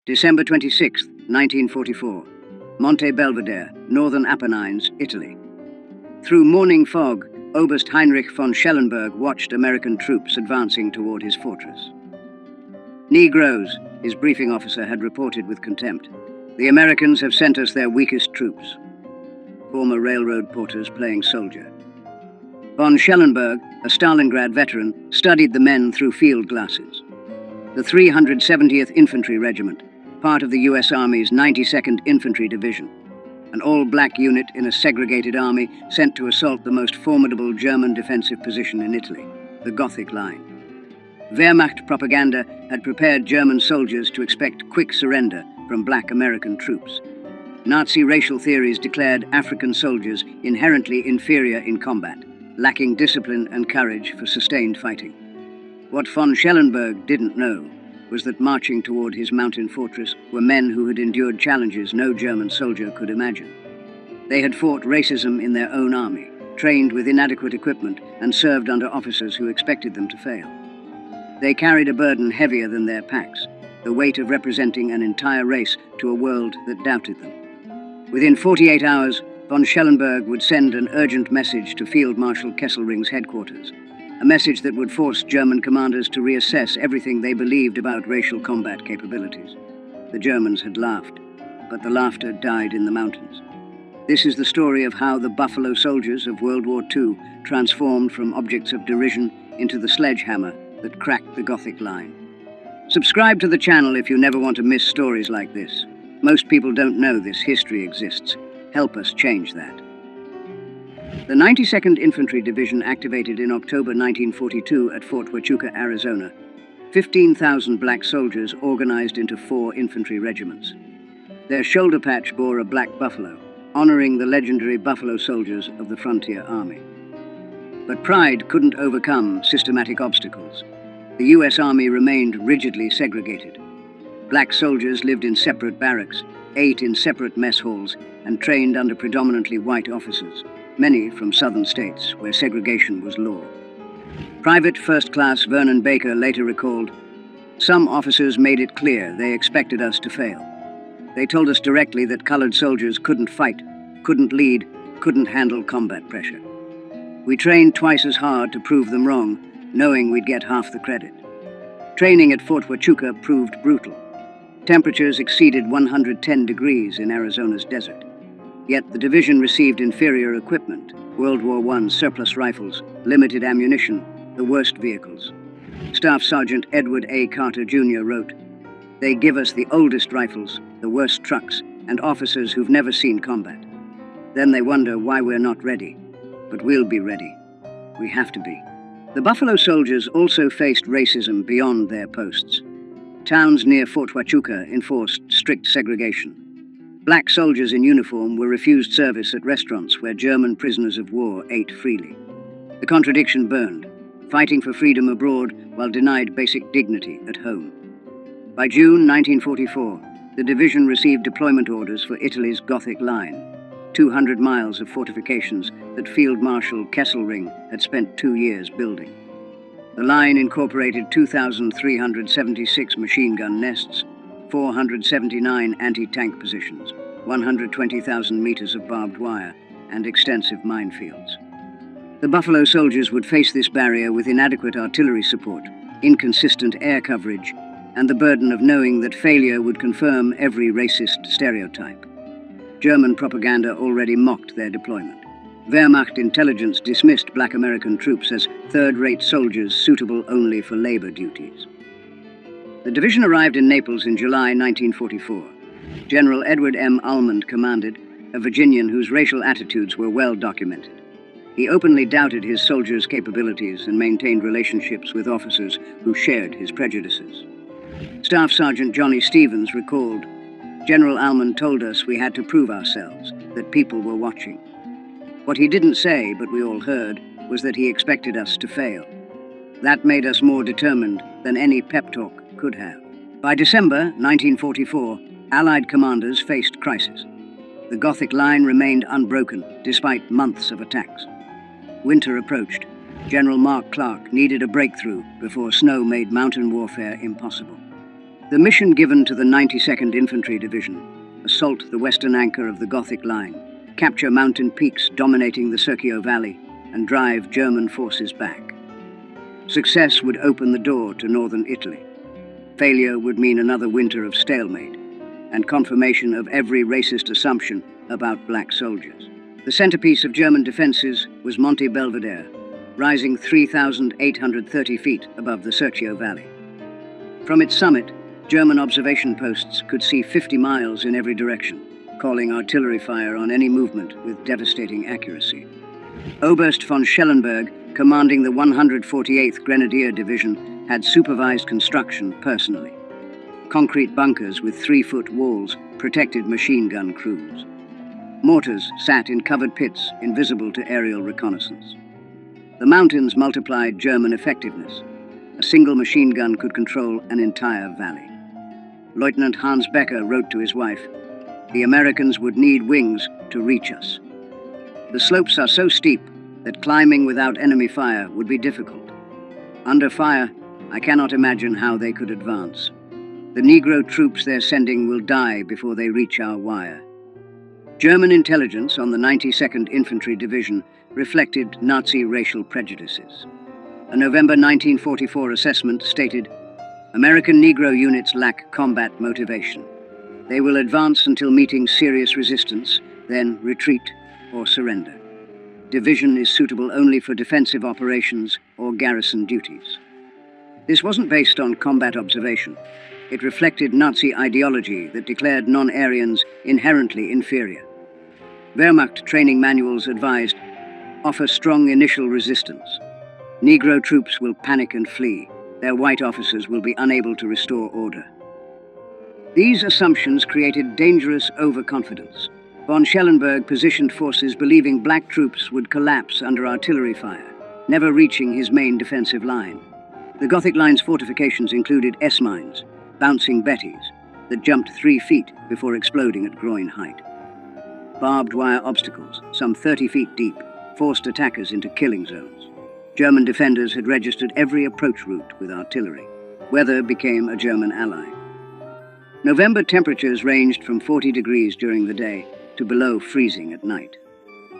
December 26, 1944. Monte Belvedere, Northern Apennines, Italy. Through morning fog, Oberst Heinrich von Schellenberg watched American troops advancing toward his fortress. "Negroes," his briefing officer had reported with contempt. "The Americans have sent us their weakest troops." Former railroad porters playing soldier. Von Schellenberg, a Stalingrad veteran, studied the men through field glasses. The 370th Infantry Regiment, part of the U.S. Army's 92nd Infantry Division, an all-black unit in a segregated army sent to assault the most formidable German defensive position in Italy, the Gothic Line. Wehrmacht propaganda had prepared German soldiers to expect quick surrender from black American troops. Nazi racial theories declared African soldiers inherently inferior in combat, lacking discipline and courage for sustained fighting. What von Schellenberg didn't know was that marching toward his mountain fortress were men who had endured challenges no German soldier could imagine. They had fought racism in their own army, trained with inadequate equipment, and served under officers who expected them to fail. They carried a burden heavier than their packs, the weight of representing an entire race to a world that doubted them. Within 48 hours, von Schellenberg would send an urgent message to Field Marshal Kesselring's headquarters, a message that would force German commanders to reassess everything they believed about racial combat capabilities. The Germans had laughed, but the laughter died in the mountains. This is the story of how the Buffalo Soldiers of World War II transformed from objects of derision into the sledgehammer that cracked the Gothic Line. Subscribe to the channel if you never want to miss stories like this. Most people don't know this history exists. Help us change that. The 92nd Infantry Division activated in October 1942 at Fort Huachuca, Arizona. 15,000 black soldiers organized into 4 infantry regiments. Their shoulder patch bore a black buffalo, honoring the legendary Buffalo Soldiers of the Frontier Army. But pride couldn't overcome systematic obstacles. The U.S. Army remained rigidly segregated. Black soldiers lived in separate barracks, ate in separate mess halls, and trained under predominantly white officers, many from southern states where segregation was law. Private First Class Vernon Baker later recalled, "Some officers made it clear they expected us to fail. They told us directly that colored soldiers couldn't fight, couldn't lead, couldn't handle combat pressure. We trained twice as hard to prove them wrong, knowing we'd get half the credit." Training at Fort Huachuca proved brutal. Temperatures exceeded 110 degrees in Arizona's desert. Yet the division received inferior equipment, World War I surplus rifles, limited ammunition, the worst vehicles. Staff Sergeant Edward A. Carter Jr. wrote, "They give us the oldest rifles, the worst trucks, and officers who've never seen combat. Then they wonder why we're not ready. But we'll be ready. We have to be." The Buffalo Soldiers also faced racism beyond their posts. Towns near Fort Huachuca enforced strict segregation. Black soldiers in uniform were refused service at restaurants where German prisoners of war ate freely. The contradiction burned, fighting for freedom abroad while denied basic dignity at home. By June 1944, the division received deployment orders for Italy's Gothic Line, 200 miles of fortifications that Field Marshal Kesselring had spent 2 years building. The line incorporated 2,376 machine gun nests, 479 anti-tank positions, 120,000 meters of barbed wire, and extensive minefields. The Buffalo Soldiers would face this barrier with inadequate artillery support, inconsistent air coverage, and the burden of knowing that failure would confirm every racist stereotype. German propaganda already mocked their deployment. Wehrmacht intelligence dismissed black American troops as third-rate soldiers suitable only for labor duties. The division arrived in Naples in July 1944. General Edward M. Almond commanded, a Virginian whose racial attitudes were well documented. He openly doubted his soldiers' capabilities and maintained relationships with officers who shared his prejudices. Staff Sergeant Johnny Stevens recalled, "General Almond told us we had to prove ourselves, that people were watching. What he didn't say, but we all heard, was that he expected us to fail. That made us more determined than any pep talk could have." By December 1944, Allied commanders faced crisis. The Gothic Line remained unbroken despite months of attacks. Winter approached. General Mark Clark needed a breakthrough before snow made mountain warfare impossible. The mission given to the 92nd Infantry Division: assault the western anchor of the Gothic Line, capture mountain peaks dominating the Serchio Valley, and drive German forces back. Success would open the door to northern Italy. Failure would mean another winter of stalemate and confirmation of every racist assumption about black soldiers. The centerpiece of German defenses was Monte Belvedere, rising 3,830 feet above the Serchio Valley. From its summit, German observation posts could see 50 miles in every direction, calling artillery fire on any movement with devastating accuracy. Oberst von Schellenberg, commanding the 148th Grenadier Division, had supervised construction personally. Concrete bunkers with 3-foot walls protected machine gun crews. Mortars sat in covered pits, invisible to aerial reconnaissance. The mountains multiplied German effectiveness. A single machine gun could control an entire valley. Lieutenant Hans Becker wrote to his wife, "The Americans would need wings to reach us. The slopes are so steep that climbing without enemy fire would be difficult. Under fire, I cannot imagine how they could advance. The Negro troops they're sending will die before they reach our wire." German intelligence on the 92nd Infantry Division reflected Nazi racial prejudices. A November 1944 assessment stated, "American Negro units lack combat motivation. They will advance until meeting serious resistance, then retreat or surrender. Division is suitable only for defensive operations or garrison duties." This wasn't based on combat observation. It reflected Nazi ideology that declared non-Aryans inherently inferior. Wehrmacht training manuals advised, "Offer strong initial resistance. Negro troops will panic and flee. Their white officers will be unable to restore order." These assumptions created dangerous overconfidence. Von Schellenberg positioned forces believing black troops would collapse under artillery fire, never reaching his main defensive line. The Gothic Line's fortifications included S-mines, bouncing Bettys, that jumped 3 feet before exploding at groin height. Barbed wire obstacles, some 30 feet deep, forced attackers into killing zones. German defenders had registered every approach route with artillery. Weather became a German ally. November temperatures ranged from 40 degrees during the day to below freezing at night.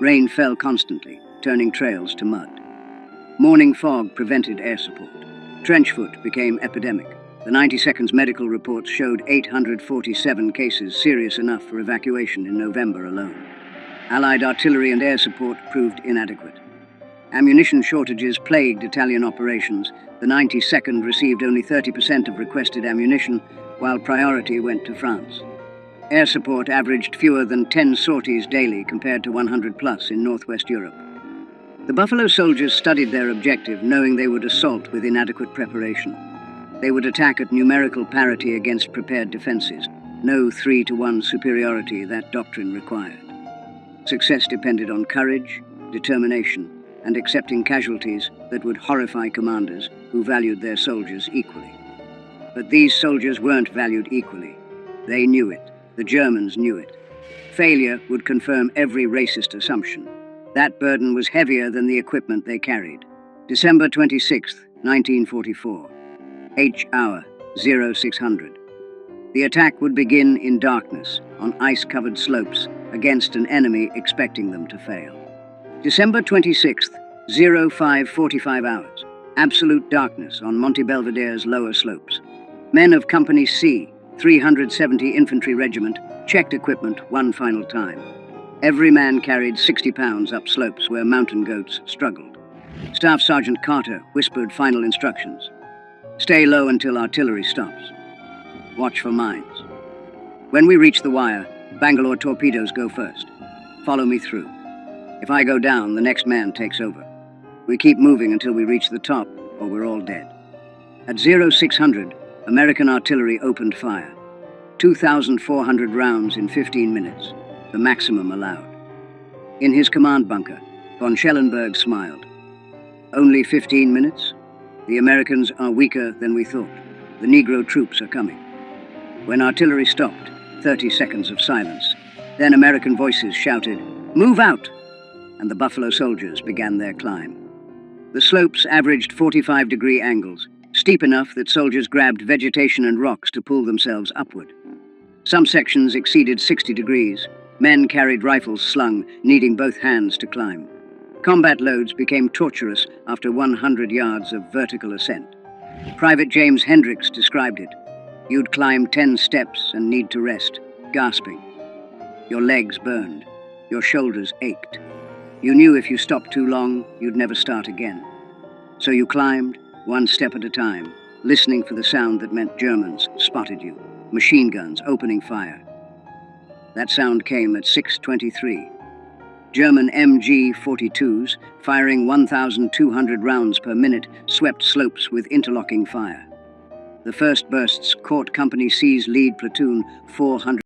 Rain fell constantly, turning trails to mud. Morning fog prevented air support. Trench foot became epidemic. The 92nd's medical reports showed 847 cases serious enough for evacuation in November alone. Allied artillery and air support proved inadequate. Ammunition shortages plagued Italian operations. The 92nd received only 30% of requested ammunition, while priority went to France. Air support averaged fewer than 10 sorties daily compared to 100 plus in Northwest Europe. The Buffalo soldiers studied their objective, knowing they would assault with inadequate preparation. They would attack at numerical parity against prepared defenses. No 3-to-1 superiority that doctrine required. Success depended on courage, determination, and accepting casualties that would horrify commanders who valued their soldiers equally. But these soldiers weren't valued equally. They knew it. The Germans knew it. Failure would confirm every racist assumption. That burden was heavier than the equipment they carried. December 26, 1944. H hour, 0600. The attack would begin in darkness, on ice-covered slopes, against an enemy expecting them to fail. December 26th, 0545 hours. Absolute darkness on Monte Belvedere's lower slopes. Men of Company C, 370 Infantry Regiment, checked equipment one final time. Every man carried 60 pounds up slopes where mountain goats struggled. Staff Sergeant Carter whispered final instructions. Stay low until artillery stops. Watch for mines. When we reach the wire, Bangalore torpedoes go first. Follow me through. If I go down, the next man takes over. We keep moving until we reach the top, or we're all dead. At 0600, American artillery opened fire. 2,400 rounds in 15 minutes, the maximum allowed. In his command bunker, von Schellenberg smiled. Only 15 minutes? The Americans are weaker than we thought. The Negro troops are coming. When artillery stopped, 30 seconds of silence. Then American voices shouted, "Move out!" And the Buffalo soldiers began their climb. The slopes averaged 45-degree angles, steep enough that soldiers grabbed vegetation and rocks to pull themselves upward. Some sections exceeded 60 degrees. Men carried rifles slung, needing both hands to climb. Combat loads became torturous after 100 yards of vertical ascent. Private James Hendricks described it. You'd climb 10 steps and need to rest, gasping. Your legs burned. Your shoulders ached. You knew if you stopped too long, you'd never start again. So you climbed, one step at a time, listening for the sound that meant Germans spotted you, machine guns opening fire. That sound came at 6:23. German MG-42s, firing 1,200 rounds per minute, swept slopes with interlocking fire. The first bursts caught Company C's lead platoon 400